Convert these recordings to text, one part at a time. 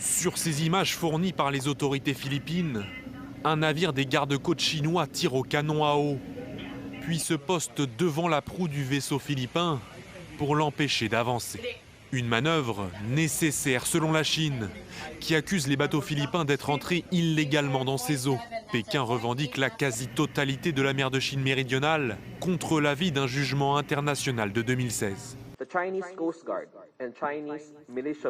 Sur ces images fournies par les autorités philippines, un navire des gardes-côtes chinois tire au canon à eau, puis se poste devant la proue du vaisseau philippin pour l'empêcher d'avancer. Une manœuvre nécessaire selon la Chine, qui accuse les bateaux philippins d'être entrés illégalement dans ses eaux. Pékin revendique la quasi-totalité de la mer de Chine méridionale contre l'avis d'un jugement international de 2016.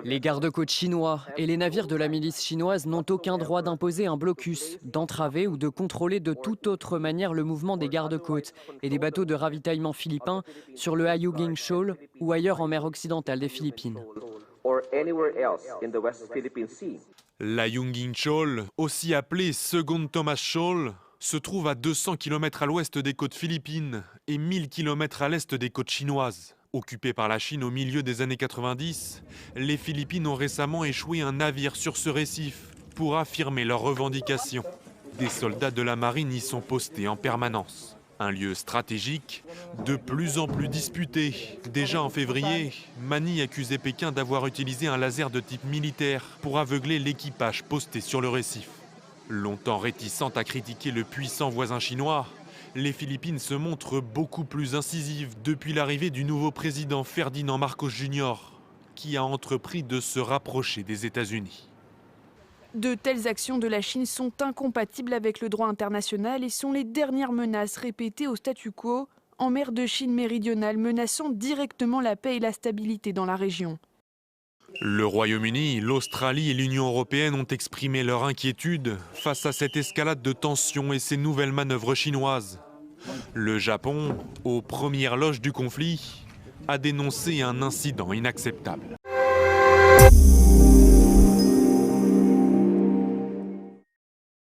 Les gardes-côtes chinois et les navires de la milice chinoise n'ont aucun droit d'imposer un blocus, d'entraver ou de contrôler de toute autre manière le mouvement des gardes-côtes et des bateaux de ravitaillement philippins sur le Ayungin Shoal ou ailleurs en mer occidentale des Philippines. L'Ayungin Shoal, aussi appelé Second Thomas Shoal, se trouve à 200 km à l'ouest des côtes philippines et 1000 km à l'est des côtes chinoises. Occupées par la Chine au milieu des années 90, les Philippines ont récemment échoué un navire sur ce récif pour affirmer leurs revendications. Des soldats de la marine y sont postés en permanence. Un lieu stratégique, de plus en plus disputé. Déjà en février, Manille accusait Pékin d'avoir utilisé un laser de type militaire pour aveugler l'équipage posté sur le récif. Longtemps réticente à critiquer le puissant voisin chinois, les Philippines se montrent beaucoup plus incisives depuis l'arrivée du nouveau président Ferdinand Marcos Jr., qui a entrepris de se rapprocher des États-Unis. De telles actions de la Chine sont incompatibles avec le droit international et sont les dernières menaces répétées au statu quo en mer de Chine méridionale, menaçant directement la paix et la stabilité dans la région. Le Royaume-Uni, l'Australie et l'Union européenne ont exprimé leur inquiétude face à cette escalade de tensions et ces nouvelles manœuvres chinoises. Le Japon, aux premières loges du conflit, a dénoncé un incident inacceptable.